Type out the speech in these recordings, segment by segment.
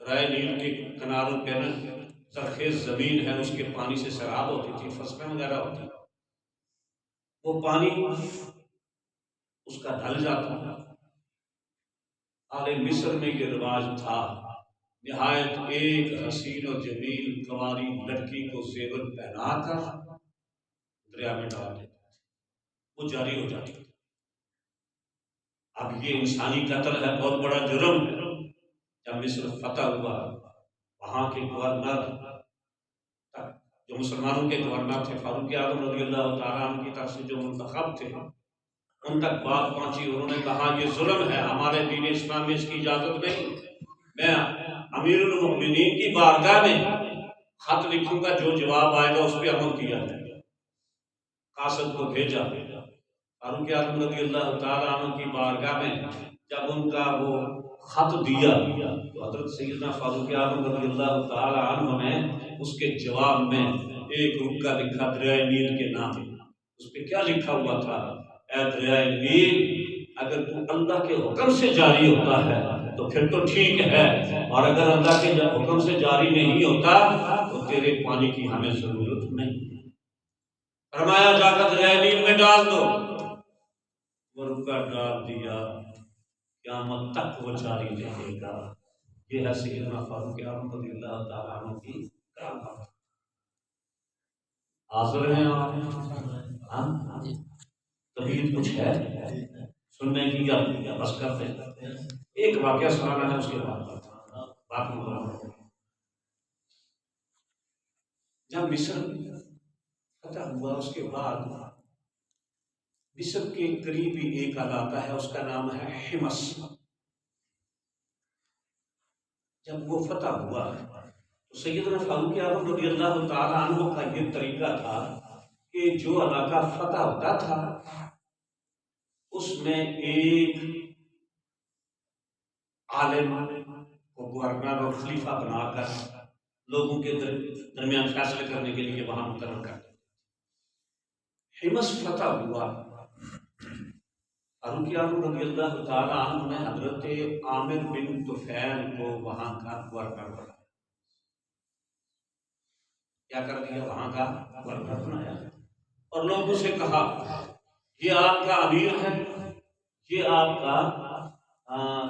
दरिया नील के किनारों पे ना सरखेज जमीन है, उसके पानी से शराब होती थी, फसलें वगैरह होती, वो पानी उसका ढल जाता। आले मिस्र में ये रिवाज था, निहायत एक हसीन और जमील कवारी लड़की को जेवर पहनाकर दरिया में डाल देते, वो जारी हो जाती। अब ये इंसानी कत्ल है, बहुत बड़ा जुर्म है। जब मिस्र फतह हुआ, वहां के गवर्नर, जो मुसलमानों के गवर्नर थे, फारूक आजम रज़ियल्लाहु ताला अन्हु की तरफ से जो मुंतखब थे, उन तक बात पहुंची। उन्होंने कहा ये जुल्म है, हमारे दीन इस्लाम में इसकी इजाजत नहीं। मैं अमीरुल मोमिनीन की बारगाह में खत लिखूंगा, जो जवाब आएगा उस पर अमल किया जाएगा। कासिद को भेजा। फारूक आजम रज़ियल्लाहु ताला अन्हु की बारगाह में जब उनका वो खत दिया तो हजरत सैयदना फारूक आजम रज़ियल्लाहु ताला अन्हु ने उसके जवाब में एक रुक्का लिखा दरिया नील के नाम। उस पर क्या लिखा हुआ था? ऐ दरिया नील, अगर तू अल्लाह के हुक्म से जारी होता है तो फिर तो ठीक है, और अगर अल्लाह के हुक्म से जारी नहीं होता तो तेरे पानी की हमें जरूरत नहीं। फरमाया जाकर दरिया नील में डाल दो। वो रुक्का डाल दिया, क़यामत तक वो जारी रहेगा। ये है सैयदना फारूक आज़म रज़ियल्लाहु ताला अन्हु की करामत। हाज़िर हैं आप? तबीयत कुछ है सुनने की, या बस करते हैं? एक वाक़या सुनाना है, उसके बाद बात मुकम्मल। जब मिस्र फतह हुआ, उसके बाद मिस्र के करीबी एक इलाका है, उसका नाम है हिमस। जब वो फतह हुआ तो सैयदना फारूक आज़म रज़ियल्लाहु ताला अन्हु का ये तरीका था कि जो इलाका फतह होता था उसमें एक आलिम को गवर्नर और खलीफा बनाकर लोगों के दरमियान फैसले करने के लिए वहां मुकर्रर कर दिया। हिमस फतह हुआ, फारूक आज़म रज़ियल्लाहु ताला अन्हु ने हजरत आमिर बिन तुफैल को वहां का गवर्नर बनाया। क्या कर दिया? वहां का गवर्नर बनाया और लोगों से कहा ये आपका अमीर है, ये आपका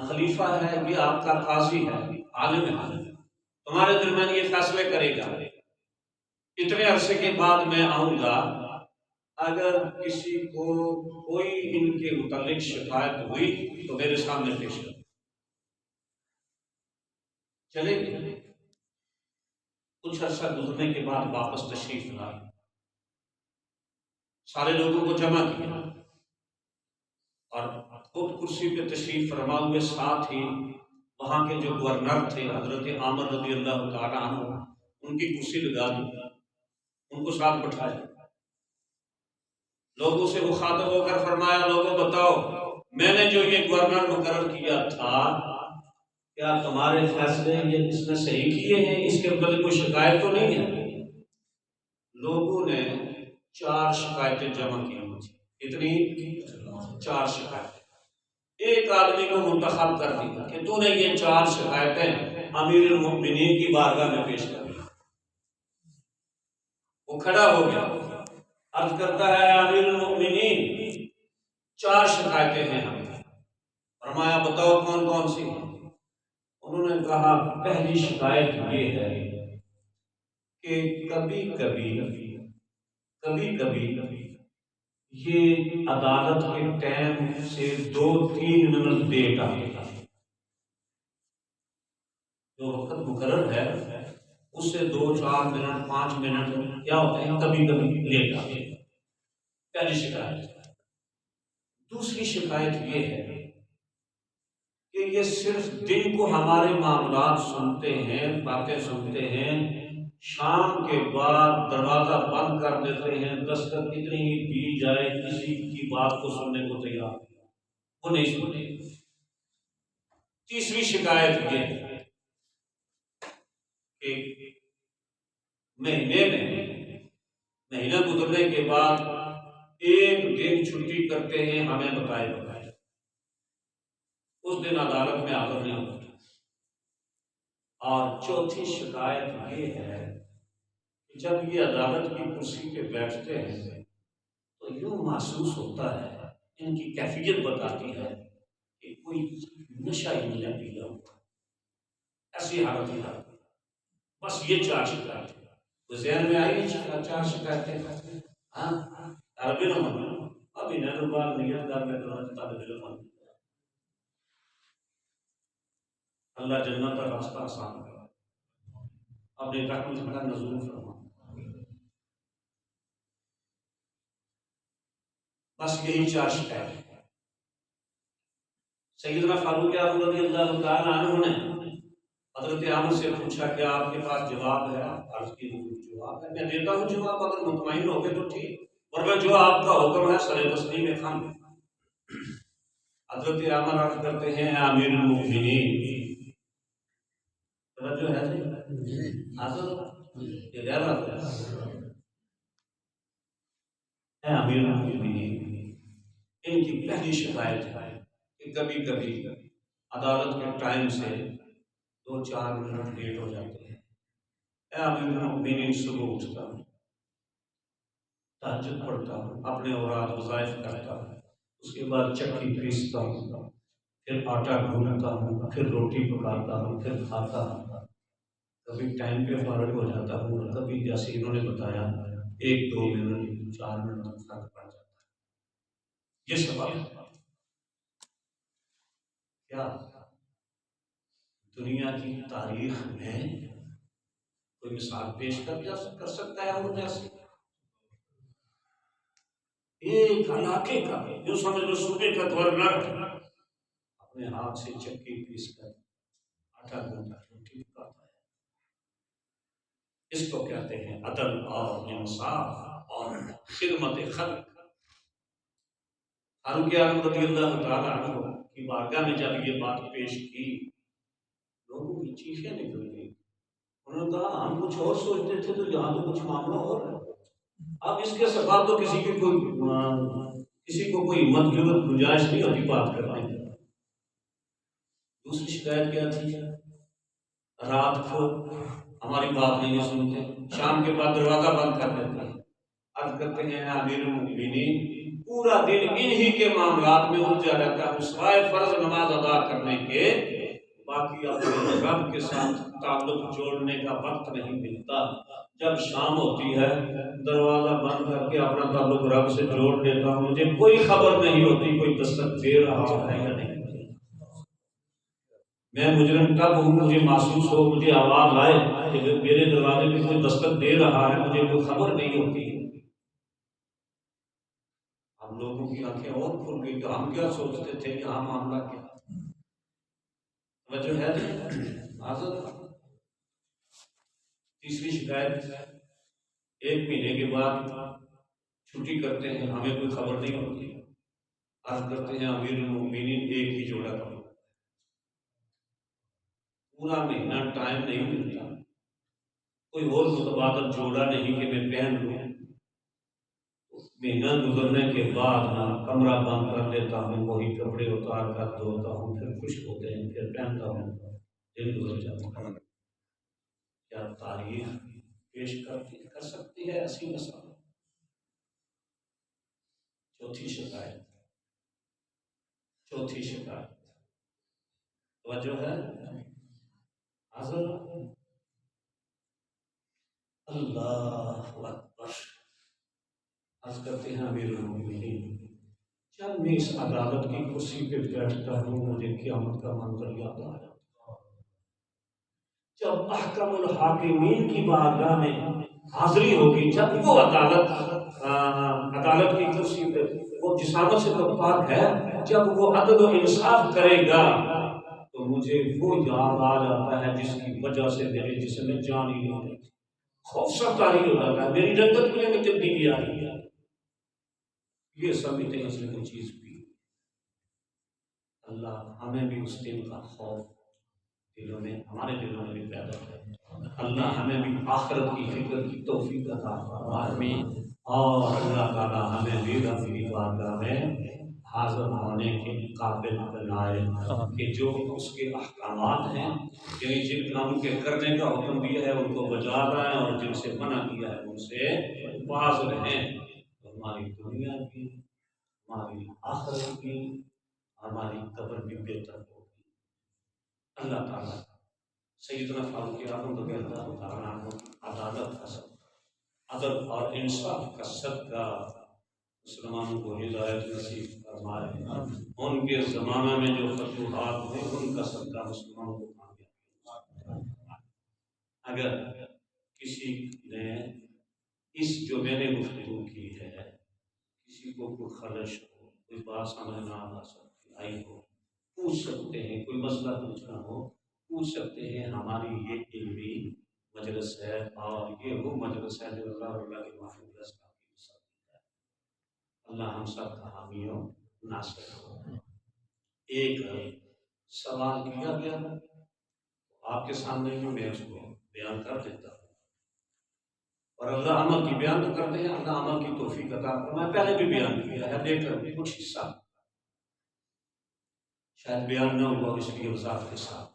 खलीफा है, ये आपका काजी है, आलिम है, तुम्हारे दरमियान ये फैसले करेगा। इतने अरसे के बाद मैं आऊंगा, अगर किसी को कोई इनके मुतालिक शिकायत हुई तो मेरे सामने पेश कर। चले गए। कुछ अर्सा गुजरने के बाद वापस तशरीफ लाए, सारे लोगों को जमा किया और खुद कुर्सी पे तशरीफ फरमा हुए, साथ ही वहां के जो गवर्नर थे हजरत आमिर रज़ियल्लाहु ताला अन्हु, उनकी कुर्सी लगा दी, उनको साथ बैठाया। लोगों से मुखातब होकर फरमाया, लोगों बताओ, मैंने जो ये गवर्नर मुकर्रर किया था, क्या तुम्हारे फैसले ये इसने सही किए हैं? इसके बदले कोई शिकायत तो नहीं है? लोगों ने 4 शिकायतें जमा की मुझे। इतनी 4 शिकायतें। एक आदमी को मुंतखब कर दिया कि तूने ये 4 शिकायतें अमीरुल मोमिनीन की बारगाह में पेश कर दी। वो खड़ा हो गया, अर्ज करता है, अमीरुल मोमिनीन 4 शिकायतें हैं हमें। फरमाया बताओ कौन कौन सी हैं? उन्होंने कहा पहली शिकायत ये है कि कभी कभी ये अदालत के टाइम से 2-3 मिनट लेट आएगा। जो वक्त मुकर्रर है उससे 2-4 मिनट 5 मिनट क्या होते हैं, कभी कभी लेट आएगा। पहली शिकायत। दूसरी शिकायत ये है कि ये सिर्फ दिन को हमारे मामलात सुनते हैं, बातें सुनते हैं, शाम के बाद दरवाजा बंद कर देते हैं, दस्तक कितनी ही दी जाए किसी की बात को सुनने को तैयार वो नहीं सुनते। तीसरी शिकायत ये कि महीना गुजरने के बाद एक दिन छुट्टी करते हैं, हमें बताए उस दिन अदालत में हाजिर नहीं होता। और चौथी शिकायत ये है कि जब ये अदालत की कुर्सी पे बैठते हैं तो यूं महसूस होता है, इनकी कैफियत बताती है कि कोई नशा ही नहीं पिया हुआ, ऐसी हालत है। बस ये चार शिकायत तो जहन में आई, चार शिकायतें। हाँ, अब इन्हें बार नियत कर में अल्लाह जन्नत का रास्ता आसान करा, अपने रहमत का नज़ूल फरमा। बस यही चार शिकायत है। सैयदना फारूक आज़म रज़ियल्लाहु ताला अन्हु ने हज़रत आमर से पूछा कि आपके पास जवाब है? अर्ज़ की जवाब है, मैं देता हूँ जवाब, अगर मुतमईन हो गए तो ठीक, वरना जो आपका हुक्म है सरे तस्लीम खान। हज़रत आमर अर्ज़ करते हैं, अमीरुल मोमिनीन, जो है अमीरुल मोमिनीन, इनकी पहली शिकायत है कि कभी कभी अदालत के टाइम से 2-4 मिनट लेट हो जाते हैं। अमीरुल मोमिनीन सुबह उठता हूँ, तहज्जुद पढ़ता हूँ, अपने औरात वज़ाइफ करता हूँ, उसके बाद चक्की पीसता हूँ, फिर आटा गूंथता हूँ, फिर रोटी पकाता हूँ, फिर खाता हूँ। कभी टाइम पे फारग हो जाता हूँ और कभी जैसे इन्होंने बताया 1-2 मिनट 4 मिनट तक फर्क पड़ जाता है। ये सबब क्या दुनिया की तारीख में कोई मिसाल पेश कर सकता है? उनमें से एक इलाके का, जो समझ लो सूबे का गवर्नर अपने हाथ से चक्की पीस कर आटा गूंथता रोटी पकाता है। इसको कहते हैं अदल और इंसाफ और खिदमत खल्क। फारूक आज़म रज़ियल्लाहु ताला अन्हु की बारगाह में जब ये बात पेश की, लोगों की चीखें निकल गई। उन्होंने कहा, हम कुछ और सोचते थे, तो यहाँ तो कुछ मामला और है। अब इसके सबब तो किसी को कोई हिम्मत जरूरत गुंजाइश नहीं होती बात करने की। दूसरी शिकायत क्या थी? रात को हमारी बात नहीं सुनते, शाम के बाद दरवाजा बंद कर देते हैं। अर्ज करते हैं, अमीरुल मोमिनीन, पूरा दिन इन्हीं के मामलात में उलझा रहता है, सिवाय फर्ज नमाज अदा करने के बाकी अपने रब के साथ ताल्लुक जोड़ने का वक्त नहीं मिलता। जब शाम होती है दरवाजा बंद करके अपना ताल्लुक रब से जोड़ देता हूँ, मुझे कोई खबर नहीं होती कोई दस्तक दे रहा है या नहीं। मैं मुजरिम तब हूँ, मुझे महसूस हो, मुझे आवाज आए कि मेरे दरवाजे पे कोई दस्तक दे रहा है, मुझे कोई खबर नहीं होती। हम लोगों की आंखें और खुल गई, तो हम क्या सोचते थे कि हाँ मामला क्या वजह है। तीसरी शिकायत, 1 महीने के बाद छुट्टी करते हैं, हमें कोई खबर नहीं होती। अर्ज करते हैं, अमीरुल मोमिनीन एक ही जोड़ा करो, पूरा महीना टाइम नहीं मिलता, कोई और मुतबादल जोड़ा नहीं कि मैं पहन लूँ। महीना गुजरने के बाद ना कमरा बंद कर लेता हूँ, वही कपड़े उतार कर धोता हूँ, फिर खुश होते हैं, फिर पहनता हूँ, दिन गुजर जाता है। क्या तारीख पेश कर सकती है ऐसी मसाल? चौथी शिकायत वजह है अल्लाहु अकबर। अर्ज करते हैं, अमीरुल मोमिनीन, जब मैं इस अदालत की कुर्सी पे बैठता हूँ, मुझे क़यामत का मंजर याद आ जाता है। जब अहकमुल हाकिमीन की बारगाह में हाजिरी होगी, जब वो अदालत की कुर्सी पे, वो जिसामत से तो पाक है, जब वो अदल और इंसाफ करेगा तो मुझे वो याद आ जाता है जिसकी वजह से मेरे जिस्म में जान ही नहीं रही, खौफ तारी हो जाता है, मेरी रंगत में तब्दीली आ रही है। ये समझते हैं इसमें कोई चीज भी। अल्लाह हमें भी उस दिन का खौफ हमारे दिलों में भी पैदा करे। अल्लाह हमें भी आखिरत की फिक्र की तौफीक अता फरमाए। और अल्लाह ताला हमें भी अपनी बारगाह में हाजिर होने के काबिल बनाए कि जो उसके अहकामात हैं, यानी जिन कामों के करने का हुक्म दिया है उनको बजा लाएं और जिनसे मना किया है उनसे बाज रहें। तो हमारी दुनिया की, हमारी आखिरत की, हमारी कब्र भी बेहतर होगी। अल्लाह ताला सैयदना फारूक आज़म रज़ियल्लाहु ताला अन्हु अदालत का अदल और इंसाफ का सदका मुसलमानों को हिदायत नसीब फरमाए। उनके ज़माना में जो फतूहात हुए उनका सदका मुसलमानों को कामयाब। अगर किसी ने इस जो मैंने गुफ्तगू की है, किसी को कोई खलश हो, कोई बात समझ ना आ सकती आई हो, पूछ सकते हैं, कोई मसला पूछना हो पूछ सकते हैं। हमारी ये इल्मी मजलिस है और ये वो मजलिस है जो अल्लाह के महफूज है। अल्लाह हम सब का हामी हो, नासिर हो। एक सवाल किया गया तो आपके सामने भी मैं उसको बयान कर देता हूँ और अल्लाह अमल की बयान तो करते हैं। अल्लाह अमल की तौफीक अता फरमाए। पहले भी बयान किया है, लेकर कुछ हिस्सा शायद बयान न हुआ, इसलिए वजाहत के साथ